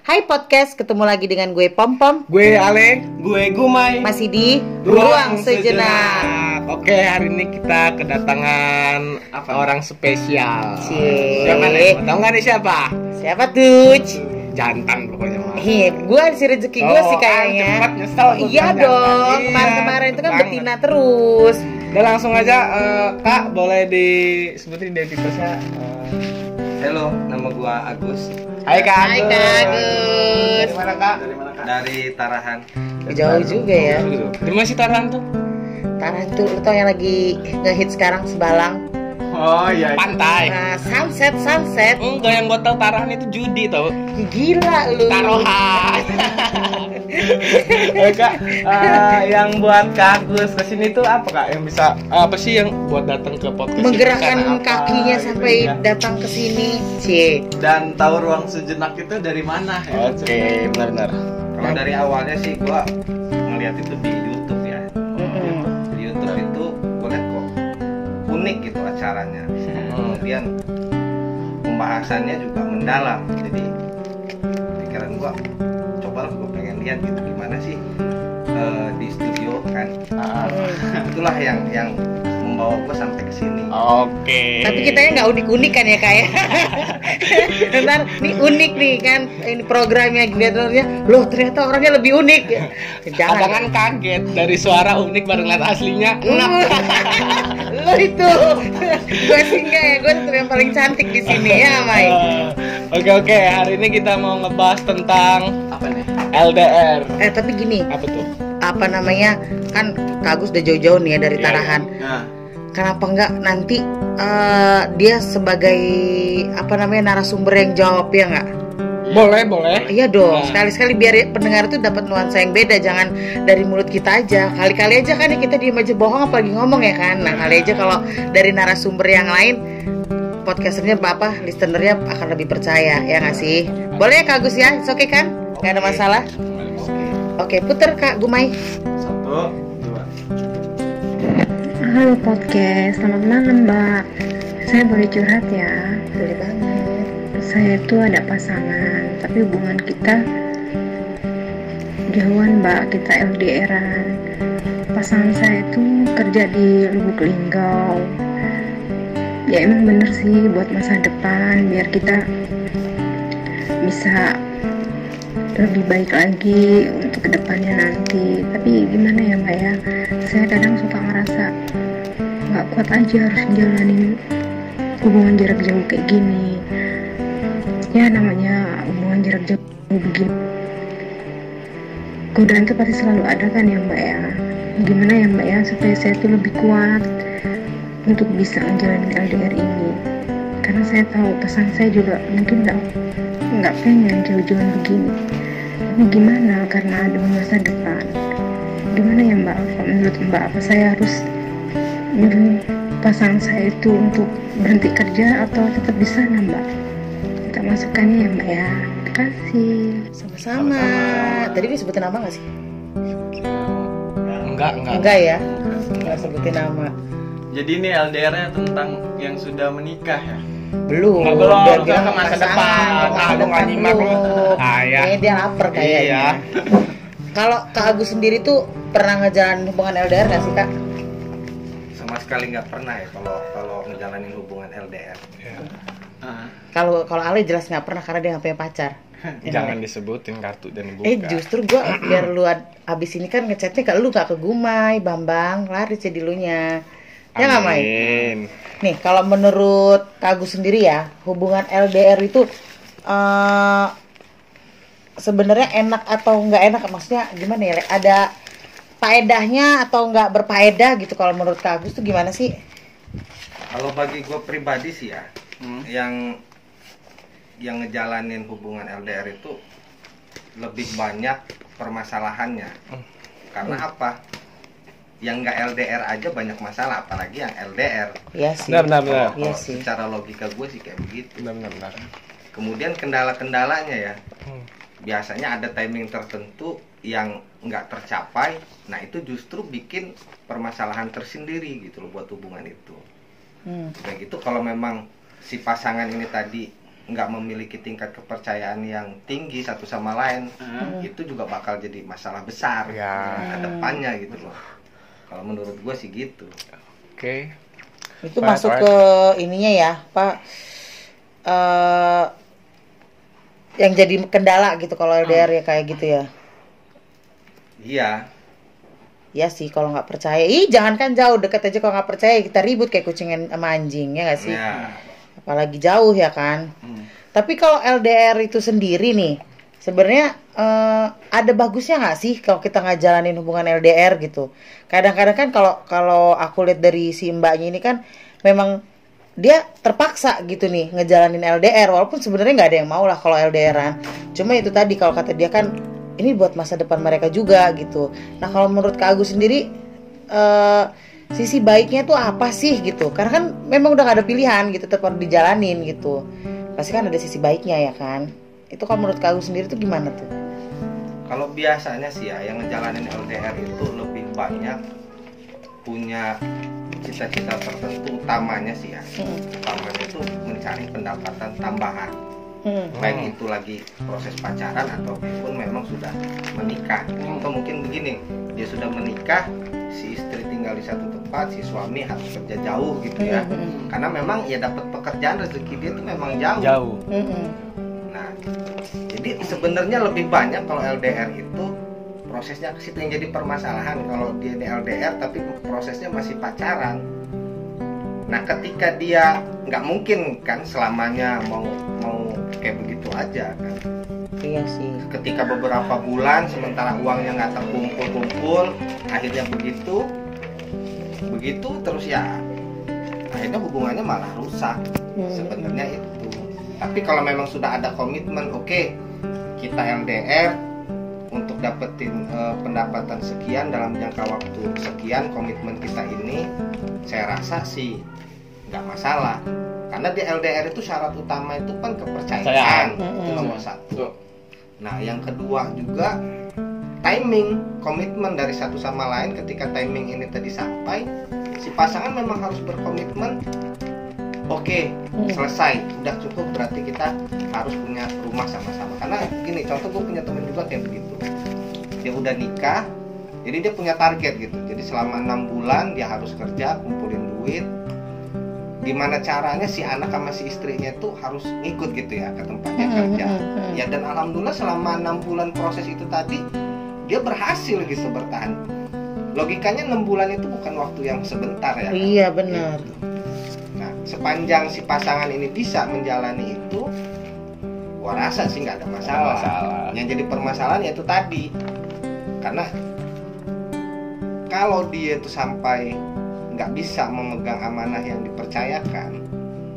Hai podcast, ketemu lagi dengan gue Pom-Pom, gue Ale, gue Gumai. masih di Ruang Sejenak. Oke, hari ini kita kedatangan orang spesial. Cie. Siapa nih? Tahu nggak nih siapa? Siapa tuh? Jantan pokoknya mah. Gue si rezeki gue sih kayaknya. Cepat nyesel. Iya dong, kemarin-kemarin itu kan banget. betina terus. Udah langsung aja, Kak, boleh disebutin identitasnya? Halo, nama gua Agus. Hai Kak Hai Kak Agus. Dari mana Kak? Dari Tarahan. Jauh juga ya. Di mana sih Taran tuh? Tarah tuh, lo tau yang lagi ngehit sekarang Sebalang. Oh iya. Pantai. Nah, sunset. Enggak, yang gua tahu Taran itu judi tau. Gila lu. Taruhan. Kak, yang buat Kak Agus kesini tuh apa Kak? Yang bisa apa sih yang buat datang ke podcast? Menggerakkan ini? Karena apa, kakinya gitu sampai ya? datang ke sini. Cie. Dan tahu ruang sejenak itu dari mana ya? Oke, benar-benar. Kalau dari awalnya sih gua ngeliat itu di YouTube ya. Mm-mm. Di YouTube itu gua liat kok unik gitu acaranya. Kemudian pembahasannya juga mendalam. Jadi pikiran gua coba gua pengen lihat gitu gimana sih di studio kan. Itulah yang membawa gua sampai ke sini. Oke. Tapi kitanya nggak unik-unik kan ya kayak. Ntar nih unik nih kan ini programnya gliatornya. Loh ternyata orangnya lebih unik. Jangan. Jangan kaget dari suara unik baru ngeliat aslinya. Enak. Lo itu. Gue sih enggak ya. Gue tetap yang paling cantik di sini ya, Mai. Oke. Hari ini kita mau ngebahas tentang Apa nih? LDR. Tapi gini, Apa tuh? apa namanya? Kan Kak Agus udah jauh-jauh nih ya dari Iya, Tarahan. Nah, Kenapa enggak nanti dia sebagai apa namanya narasumber yang jawab ya enggak? Boleh. Iya dong, Nah. sekali-sekali biar pendengar itu dapat nuansa yang beda, jangan dari mulut kita aja. Kali-kali aja kan ya kita diem aja bohong apalagi ngomong ya kan. Nah kali aja kalau dari narasumber yang lain, podcasternya apa, listenernya akan lebih percaya ya nggak sih? Boleh ya Kak Agus ya, it's okay kan? Nggak ada masalah. Oke, puter Kak Gumai. 1, 2. Halo podcast, selamat malam Mbak. Saya boleh curhat ya? Boleh banget. Saya itu ada pasangan, tapi hubungan kita jauhan Mbak, kita LDRan. Pasangan saya itu kerja di Lubuk Linggau. Ya emang bener sih buat masa depan, biar kita bisa lebih baik lagi untuk kedepannya nanti. Tapi gimana ya Mbak ya, saya kadang suka ngerasa nggak kuat aja harus jalanin hubungan jarak jauh kayak gini. Ya namanya hubungan jarak jauh begini, godaan itu pasti selalu ada kan ya Mbak ya. Gimana ya Mbak ya supaya saya tuh lebih kuat untuk bisa menjalani LDR ini, karena saya tahu pesan saya juga mungkin nggak pengen jauh-jauhan begini. Tapi gimana, karena ada masa depan. Gimana ya Mbak, menurut Mbak apa saya harus nyuruh pasangan saya itu untuk berhenti kerja atau tetap di sana Mbak? Minta masukannya ya Mbak ya. Terima kasih. Sama-sama. Tadi disebutin nama nggak sih? Enggak. Enggak ya, nggak sebutin nama. Jadi ini LDR-nya tentang yang sudah menikah ya? Belum. Belum, Biar kita bilang ke masa pasangan, depan. ke masa Ah, lu nggak depan nyimak lu. belum. Ah, ya. Kayaknya dia lapar kayaknya. Iya. Kalau Kak Agus sendiri tuh pernah ngejalanin hubungan LDR nggak sih Kak? Sama sekali nggak pernah ya kalau ngejalanin hubungan LDR. Kalau Ale jelas nggak pernah karena dia nggak punya pacar. Jangan disebutin kartu dan buka. Justru gue biar lu abis ini kan ngechatnya ke lu gak ke Gumai, Bambang, laris jadi lu nya. Ya nggak Mai? Amin. Nih kalau menurut Kak Agus sendiri ya, hubungan LDR itu sebenarnya enak atau nggak enak? Maksudnya gimana ya? Ada faedahnya atau nggak berfaedah gitu? Kalau menurut Kak Agus tuh gimana sih? Kalau bagi gue pribadi sih ya, yang ngejalanin hubungan LDR itu lebih banyak permasalahannya. Karena apa? Yang nggak LDR aja banyak masalah, apalagi yang LDR. Iya sih. Benar. Iya Kalau sih. secara logika gue sih kayak begitu. Benar. Kemudian kendala-kendalanya ya, biasanya ada timing tertentu yang nggak tercapai. Nah itu justru bikin permasalahan tersendiri gitu loh buat hubungan itu. Kayak gitu kalau memang si pasangan ini tadi nggak memiliki tingkat kepercayaan yang tinggi satu sama lain, itu juga bakal jadi masalah besar ke depannya gitu loh. Kalau menurut gue sih gitu. Oke. Itu masuk ke ininya ya, Pak. Yang jadi kendala gitu kalau LDR ya kayak gitu ya. Iya. Iya sih kalau nggak percaya. Jangankan jauh, deket aja kalau nggak percaya kita ribut kayak kucing sama anjing ya nggak sih? Ya. Apalagi jauh ya kan. Tapi kalau LDR itu sendiri nih, sebenarnya ada bagusnya nggak sih kalau kita ngejalanin hubungan LDR gitu? Kadang-kadang kan kalau aku lihat dari si mbaknya ini kan memang dia terpaksa gitu nih ngejalanin LDR, walaupun sebenarnya nggak ada yang mau lah kalau LDRan. Cuma itu tadi kalau kata dia kan ini buat masa depan mereka juga gitu. Nah kalau menurut Kak Agus sendiri sisi baiknya tuh apa sih gitu? Karena kan memang udah gak ada pilihan gitu, tetap harus dijalanin gitu. Pasti kan ada sisi baiknya ya kan. Itu kalau menurut Kak Agus sendiri tuh gimana tuh? Kalau biasanya sih ya yang ngejalanin LDR itu lebih banyak punya cita-cita tertentu, utamanya sih ya. Utamanya itu mencari pendapatan tambahan. Baik itu lagi proses pacaran ataupun memang sudah menikah. Atau mungkin begini, dia sudah menikah, si istri tinggal di satu tempat, si suami harus kerja jauh gitu ya. Karena memang ya dapat pekerjaan, rezeki dia itu memang jauh. Nah, jadi sebenarnya lebih banyak kalau LDR itu prosesnya ke situ yang jadi permasalahan. Kalau dia di LDR tapi prosesnya masih pacaran. Nah, ketika dia nggak mungkin kan selamanya mau kayak begitu aja kan. Iya sih. Ketika beberapa bulan sementara uangnya nggak terkumpul, akhirnya begitu terus ya, akhirnya hubungannya malah rusak. Sebenarnya itu. Tapi kalau memang sudah ada komitmen, oke, kita LDR untuk dapetin pendapatan sekian dalam jangka waktu sekian, komitmen kita ini, saya rasa sih nggak masalah. Karena di LDR itu syarat utama itu kan kepercayaan, itu nomor satu. Nah yang kedua juga timing, komitmen dari satu sama lain. Ketika timing ini tadi sampai, si pasangan memang harus berkomitmen. Oke, selesai, udah cukup, berarti kita harus punya rumah sama-sama. Karena gini, contoh gue punya temen juga kayak begitu. Dia udah nikah, jadi dia punya target gitu. Jadi selama 6 bulan dia harus kerja, kumpulin duit. Gimana caranya si anak sama si istrinya itu harus ngikut gitu ya ke tempatnya kerja. Ya dan alhamdulillah selama 6 bulan proses itu tadi dia berhasil gitu bertahan. Logikanya 6 bulan itu bukan waktu yang sebentar ya. Iya benar. Gitu. Nah sepanjang si pasangan ini bisa menjalani itu, gua rasa sih nggak ada masalah. Yang jadi permasalahan yaitu tadi, karena kalau dia itu sampai nggak bisa memegang amanah yang dipercayakan,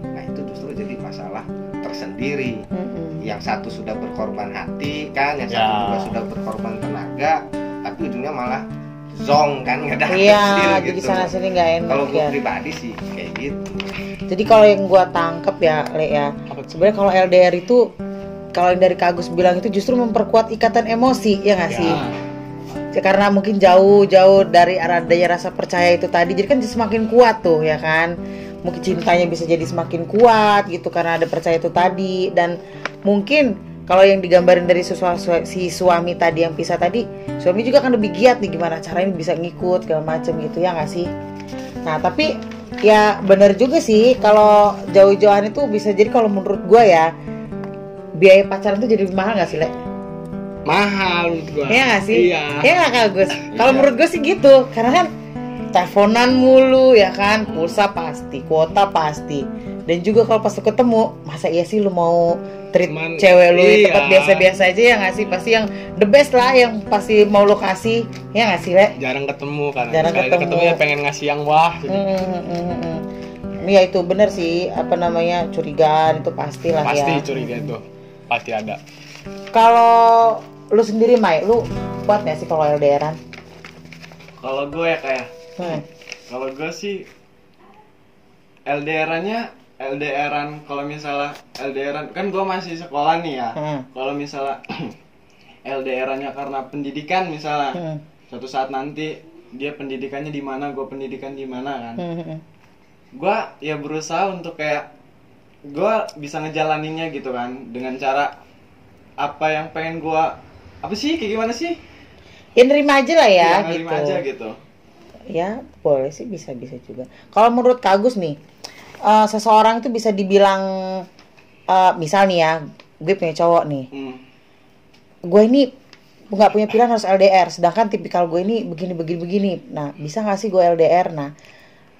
nah itu justru jadi masalah tersendiri. Yang satu sudah berkorban hati kan, yang satu juga sudah berkorban tenaga, tapi ujungnya malah zong kan, nggak ada hasil jadi gitu. sana sini nggak enak. Kalau gue pribadi sih kayak gitu. Jadi kalau yang gue tangkep ya, Le ya, sebenarnya kalau LDR itu, kalau yang dari Kak Agus bilang itu justru memperkuat ikatan emosi, ya nggak sih? Karena mungkin jauh dari adanya rasa percaya itu tadi, jadi kan semakin kuat tuh ya kan. Mungkin cintanya bisa jadi semakin kuat gitu karena ada percaya itu tadi. Dan mungkin kalau yang digambarin dari si suami tadi yang pisah tadi, suami juga kan lebih giat nih gimana caranya bisa ngikut segala macem gitu ya nggak sih. Nah tapi ya benar juga sih kalau jauh-jauhan itu bisa jadi, kalau menurut gue ya, biaya pacaran tuh jadi lebih mahal nggak sih, Le? Mahal menurut gua. Iya gak sih? Iya. Iya gak Kak Agus? Kalau menurut gue sih gitu. Karena kan teleponan mulu ya kan, pulsa pasti, kuota pasti. Dan juga kalau pas lu ketemu, masa iya sih lu mau treat cewek lu di tempat biasa-biasa aja ya gak sih? Pasti yang the best lah, yang pasti mau lu kasih. Ya gak sih, Le? Jarang ketemu kan. Jarang ketemu ya pengen ngasih yang wah gitu. Ya itu bener sih, apa namanya, curigaan itu pastilah ya. Pasti curiga itu. Pasti ada. Kalau lu sendiri, Mai, lu kuat gak sih kalau LDRan? Kalau gue ya kayak kalau gue sih LDRan kalau misalnya LDRan kan gue masih sekolah nih ya. Kalau misalnya LDRannya karena pendidikan misalnya, suatu saat nanti dia pendidikannya di mana, gue pendidikan di mana kan. Gue ya berusaha untuk kayak gue bisa ngejalaninnya gitu kan dengan cara apa yang pengen gue, apa sih, kayak gimana sih? Ya nerima aja lah ya, nerima gitu. aja gitu. Ya boleh sih, bisa juga. Kalau menurut Kak Agus nih, seseorang itu bisa dibilang, misal nih ya, gue punya cowok nih, gue ini nggak punya pilihan harus LDR, sedangkan tipikal gue ini begini. Nah, bisa nggak sih gue LDR? Nah,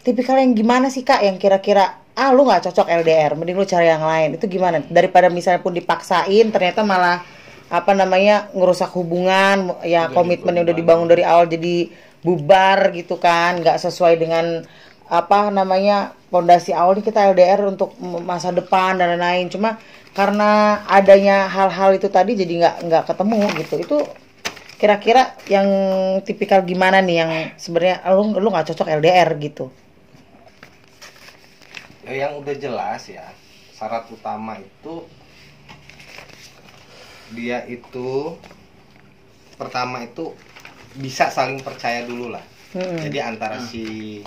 tipikal yang gimana sih Kak, yang kira-kira lu nggak cocok LDR, mending lu cari yang lain, itu gimana? Daripada misalnya pun dipaksain, ternyata malah ngerusak hubungan, ya komitmen yang udah dibangun dari awal jadi bubar gitu kan, nggak sesuai dengan fondasi awal nih kita LDR untuk masa depan dan lain-lain. Cuma karena adanya hal-hal itu tadi jadi nggak ketemu gitu. Itu kira-kira yang tipikal gimana nih yang sebenarnya lu nggak cocok LDR gitu? Yang udah jelas ya, syarat utama itu dia itu pertama itu bisa saling percaya dulu lah. Jadi antara si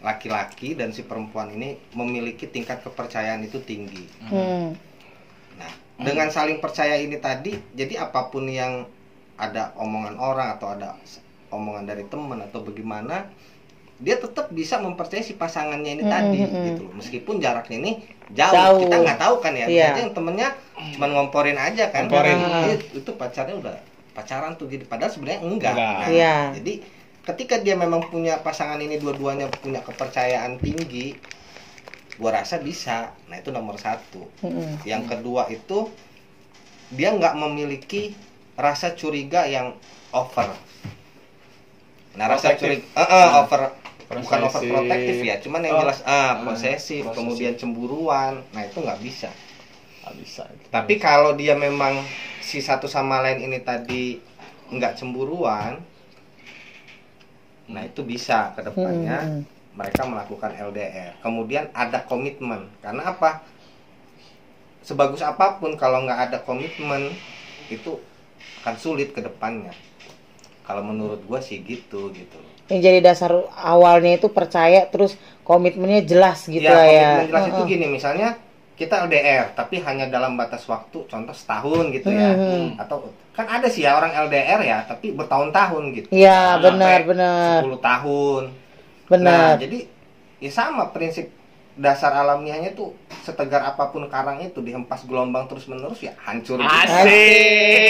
laki-laki dan si perempuan ini memiliki tingkat kepercayaan itu tinggi. Nah, dengan saling percaya ini tadi, jadi apapun yang ada omongan orang atau ada omongan dari teman atau bagaimana, dia tetap bisa mempercayai si pasangannya ini tadi gitu loh. Meskipun jaraknya ini jauh. Kita nggak tahu kan ya. Biasanya yang temennya cuma ngomporin aja kan. Itu pacarnya udah pacaran tuh gitu. Padahal sebenarnya enggak. Nah, jadi ketika dia memang punya pasangan ini dua-duanya punya kepercayaan tinggi, gua rasa bisa. Nah, itu nomor satu. Yang kedua itu dia nggak memiliki rasa curiga yang over. Nah, rasa curiga bukan overprotective ya, cuman yang jelas posesif, kemudian cemburuan. Nah, itu nggak bisa. Tapi kalau dia memang si satu sama lain ini tadi nggak cemburuan, nah itu bisa ke depannya mereka melakukan LDR. Kemudian ada komitmen. Karena apa? Sebagus apapun kalau nggak ada komitmen itu akan sulit ke depannya. Kalau menurut gue sih gitu. Yang jadi dasar awalnya itu percaya, terus komitmennya jelas gitu ya. Komitmen ya. jelas itu gini, misalnya kita LDR tapi hanya dalam batas waktu, contoh setahun gitu ya. Atau kan ada sih ya orang LDR ya tapi bertahun-tahun gitu. Iya, benar. 10 tahun. Benar. Nah, jadi ya sama prinsip dasar alamiahnya tuh, setegar apapun karang itu dihempas gelombang terus-menerus ya hancur. Asik.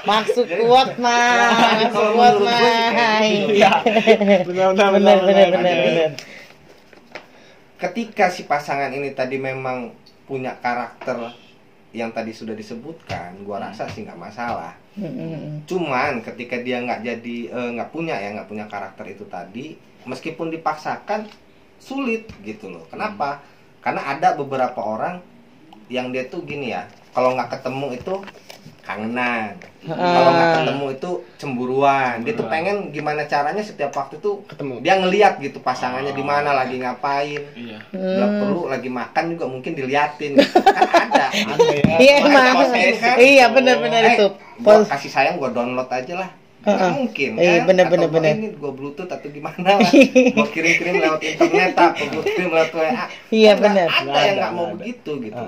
Maksud kuat mah. Iya. Benar. Ketika si pasangan ini tadi memang punya karakter yang tadi sudah disebutkan, gua rasa sih nggak masalah. Cuman ketika dia nggak punya karakter itu tadi, meskipun dipaksakan sulit gitu loh. Kenapa? Karena ada beberapa orang yang dia tuh gini ya, kalau nggak ketemu itu kangenan, kalau nggak ketemu itu cemburuan. Dia tuh pengen gimana caranya setiap waktu tuh ketemu. Dia ngeliat gitu pasangannya di mana, lagi ngapain. Nggak perlu lagi makan juga mungkin diliatin. Kan ada ya. Iya emang. Iya benar-benar itu. Gua kasih sayang, gua download aja lah. Nggak mungkin kan? Bener. Ini gue bluetooth atau gimana lah, gue kirim lewat internet, atau gue kirim lewat WA. Iya benar. Ada yang nggak mau begitu gitu.